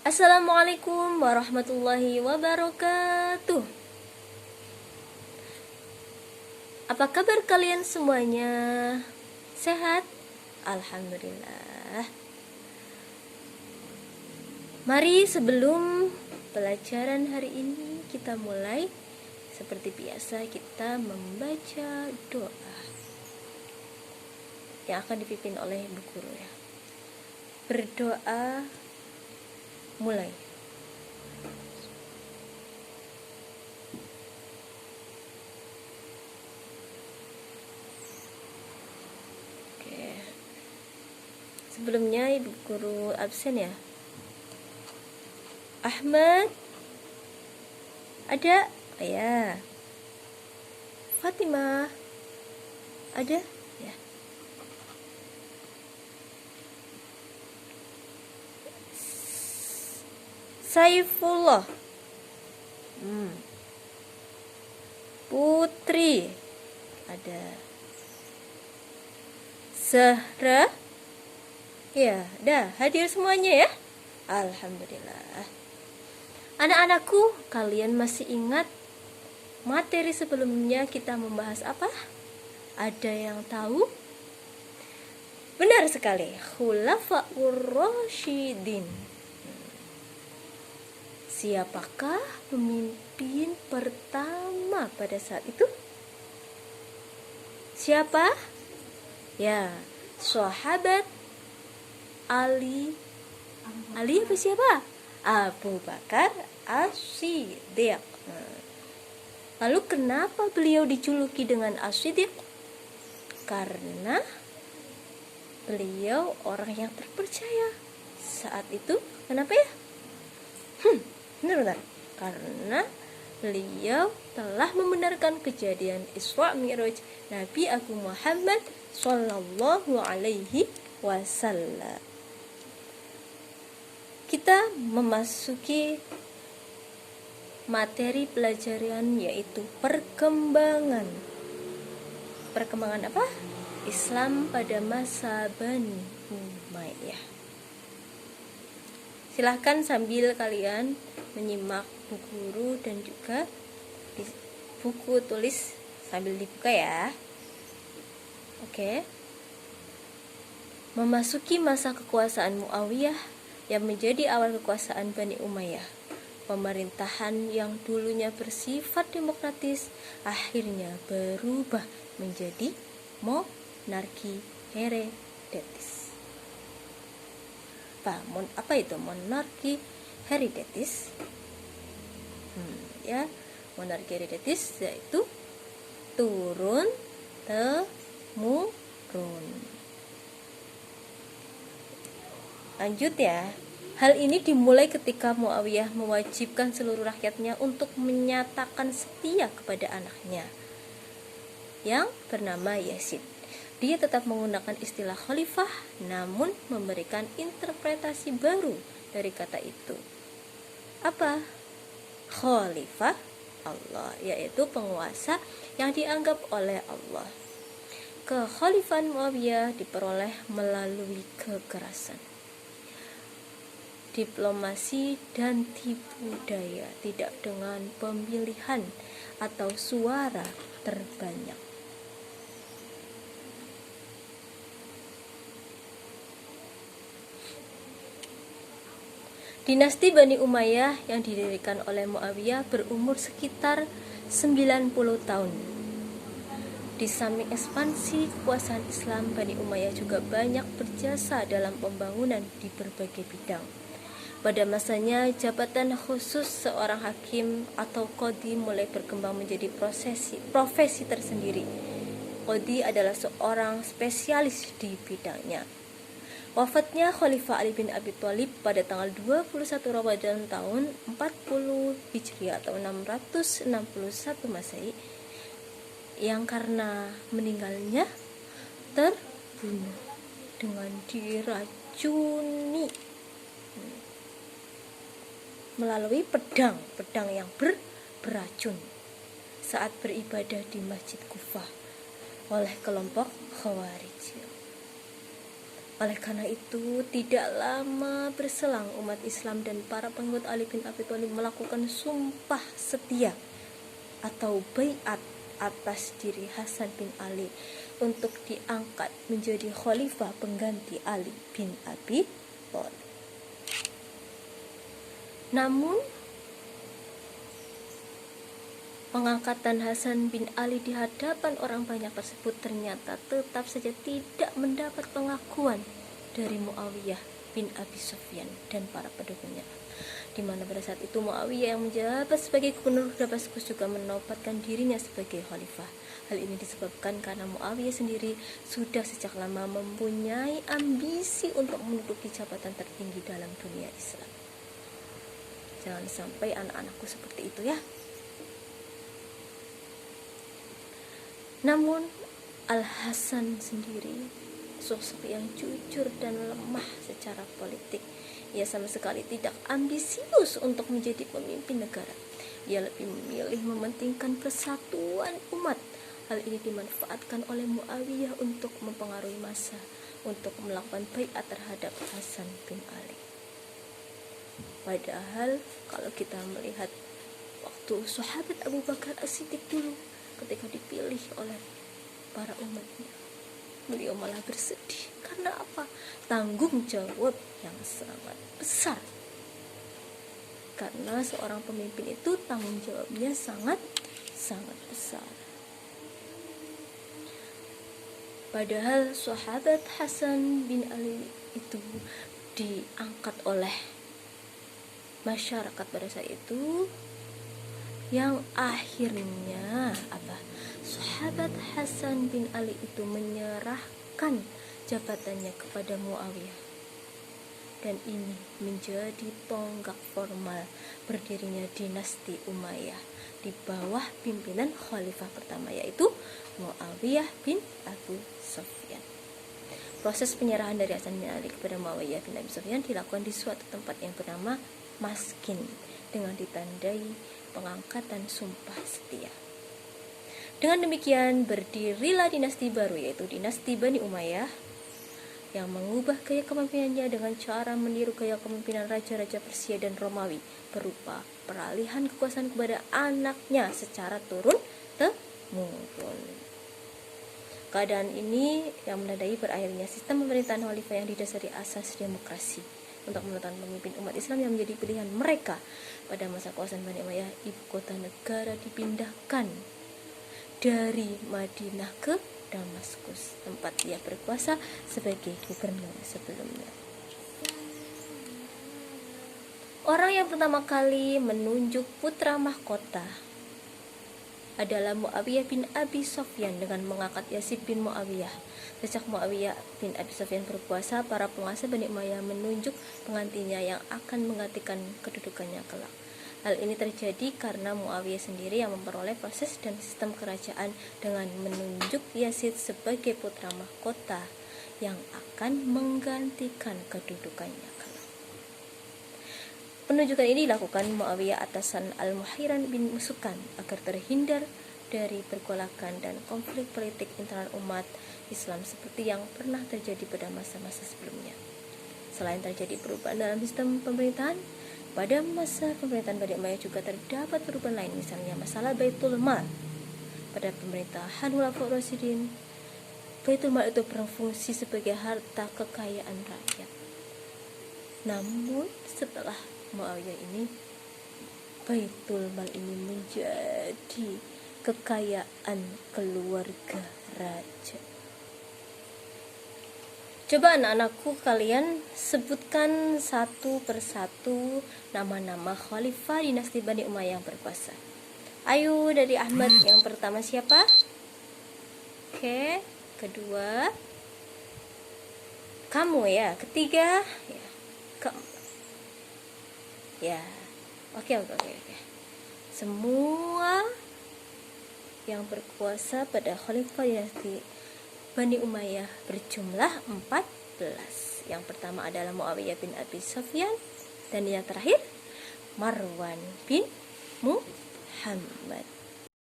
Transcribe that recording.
Assalamualaikum warahmatullahi wabarakatuh. Apa kabar kalian semuanya? Sehat? Alhamdulillah. Mari sebelum pelajaran hari ini kita mulai. Seperti biasa kita membaca doa yang akan dipimpin oleh Bu Guru ya. Berdoa mulai. Oke. Sebelumnya Ibu Guru absen ya. Ahmad ada? Ya. Fatimah ada? Ya. Saifullah, Putri ada. Zahra, ya, dah hadir semuanya ya. Alhamdulillah. Anak-anakku, kalian masih ingat materi sebelumnya kita membahas apa? Ada yang tahu? Benar sekali, Khulafaur Rasyidin. Siapakah pemimpin pertama pada saat itu? Siapa? Ya, sahabat Ali apa siapa? Abu Bakar As-Siddiq. Lalu kenapa beliau dijuluki dengan As-Siddiq? Karena beliau orang yang terpercaya saat itu. Kenapa ya? Benar. Karena beliau telah membenarkan kejadian Isra Mi'raj Nabi Agung Muhammad Sallallahu Alaihi Wasallam. Kita memasuki materi pelajaran yaitu perkembangan apa? Islam pada masa Bani Umayyah. Silahkan sambil kalian menyimak Bu Guru dan juga buku tulis sambil dibuka ya. Oke. Memasuki masa kekuasaan Muawiyah yang menjadi awal kekuasaan Bani Umayyah. Pemerintahan yang dulunya bersifat demokratis akhirnya berubah menjadi monarki heredatis. Apa itu monarki heredatis? Monarki heredatis yaitu turun temurun. Lanjut ya. Hal ini dimulai ketika Muawiyah mewajibkan seluruh rakyatnya untuk menyatakan setia kepada anaknya yang bernama Yazid. Dia tetap menggunakan istilah khalifah, namun memberikan interpretasi baru dari kata itu. Apa? Khalifah Allah, yaitu penguasa yang dianggap oleh Allah. Kekhalifahan Muawiyah diperoleh melalui kekerasan, diplomasi, dan tipu daya, tidak dengan pemilihan atau suara terbanyak. Dinasti Bani Umayyah yang didirikan oleh Muawiyah berumur sekitar 90 tahun. Di samping ekspansi kekuasaan Islam, Bani Umayyah juga banyak berjasa dalam pembangunan di berbagai bidang. Pada masanya, jabatan khusus seorang hakim atau qadhi mulai berkembang menjadi profesi tersendiri. Qadhi adalah seorang spesialis di bidangnya. Wafatnya Khalifah Ali bin Abi Thalib pada tanggal 21 Ramadan tahun 40 Hijriah atau 661 Masehi, yang karena meninggalnya terbunuh dengan diracuni melalui pedang yang beracun saat beribadah di Masjid Kufah oleh kelompok Khawarij. Oleh karena itu, tidak lama berselang umat Islam dan para pengikut Ali bin Abi Thalib melakukan sumpah setia atau baiat atas diri Hasan bin Ali untuk diangkat menjadi khalifah pengganti Ali bin Abi Thalib. Namun, pengangkatan Hasan bin Ali di hadapan orang banyak tersebut ternyata tetap saja tidak mendapat pengakuan dari Muawiyah bin Abi Sufyan dan para pendukungnya, di mana pada saat itu Muawiyah yang menjabat sebagai gubernur Damaskus juga menobatkan dirinya sebagai khalifah. Hal ini disebabkan karena Muawiyah sendiri sudah sejak lama mempunyai ambisi untuk menduduki jabatan tertinggi dalam dunia Islam. Jangan sampai anak-anakku seperti itu ya. Namun Al-Hasan sendiri sosok yang jujur dan lemah secara politik. Ia sama sekali tidak ambisius untuk menjadi pemimpin negara. Ia lebih memilih mementingkan persatuan umat. Hal ini dimanfaatkan oleh Muawiyah untuk mempengaruhi massa untuk melakukan baiat terhadap Hasan bin Ali. Padahal kalau kita melihat waktu sahabat Abu Bakar As-Siddiq dulu ketika dipilih oleh para umatnya, beliau malah bersedih. Karena apa? Tanggung jawab yang sangat besar. Karena seorang pemimpin itu tanggung jawabnya sangat besar. Padahal sahabat Hasan bin Ali itu diangkat oleh masyarakat pada saat itu, yang akhirnya sahabat Hasan bin Ali itu menyerahkan jabatannya kepada Muawiyah, dan ini menjadi tonggak formal berdirinya dinasti Umayyah di bawah pimpinan khalifah pertama, yaitu Muawiyah bin Abu Sufyan. Proses penyerahan dari Hasan bin Ali kepada Muawiyah bin Abi Sufyan dilakukan di suatu tempat yang bernama Maskin dengan ditandai pengangkatan sumpah setia. Dengan demikian berdirilah dinasti baru, yaitu dinasti Bani Umayyah, yang mengubah gaya kepemimpinannya dengan cara meniru gaya kepemimpinan raja-raja Persia dan Romawi berupa peralihan kekuasaan kepada anaknya secara turun-temurun. Keadaan ini yang menandai berakhirnya sistem pemerintahan khalifah yang didasari asas demokrasi untuk menentukan pemimpin umat Islam yang menjadi pilihan mereka. Pada masa kekuasaan Bani Umayyah, ibu kota negara dipindahkan dari Madinah ke Damaskus, tempat ia berkuasa sebagai gubernur sebelumnya. Orang yang pertama kali menunjuk putra mahkota adalah Muawiyah bin Abi Sufyan dengan mengangkat Yazid bin Muawiyah. Sejak Muawiyah bin Abi Sufyan berkuasa, para penguasa Bani Umayyah menunjuk penggantinya yang akan menggantikan kedudukannya kelak. Hal ini terjadi karena Muawiyah sendiri yang memperoleh proses dan sistem kerajaan dengan menunjuk Yazid sebagai putra mahkota yang akan menggantikan kedudukannya kelak. Penunjukan ini dilakukan Muawiyah atasan Al-Muhairan bin Musukan agar terhindar dari pergolakan dan konflik politik internal umat Islam seperti yang pernah terjadi pada masa-masa sebelumnya. Selain terjadi perubahan dalam sistem pemerintahan, pada masa pemerintahan Bani Umayyah juga terdapat perubahan lain, misalnya masalah Baitul Mal. Pada pemerintahan Khulafaur Rasyidin, Baitul Mal itu berfungsi sebagai harta kekayaan rakyat. Namun setelah Muawiyah ini, Baitul Mal ini menjadi kekayaan keluarga raja. Coba anak-anakku kalian sebutkan satu persatu nama-nama khalifah dinasti Bani Umayyah yang berkuasa. Ayo dari Ahmad, yang pertama siapa? Oke, kedua kamu ya, ketiga ya, keempat. Ya, oke. Semua yang berkuasa pada khalifah dinasti Bani Umayyah berjumlah 14. Yang pertama adalah Muawiyah bin Abi Sufyan, dan yang terakhir Marwan bin Muhammad.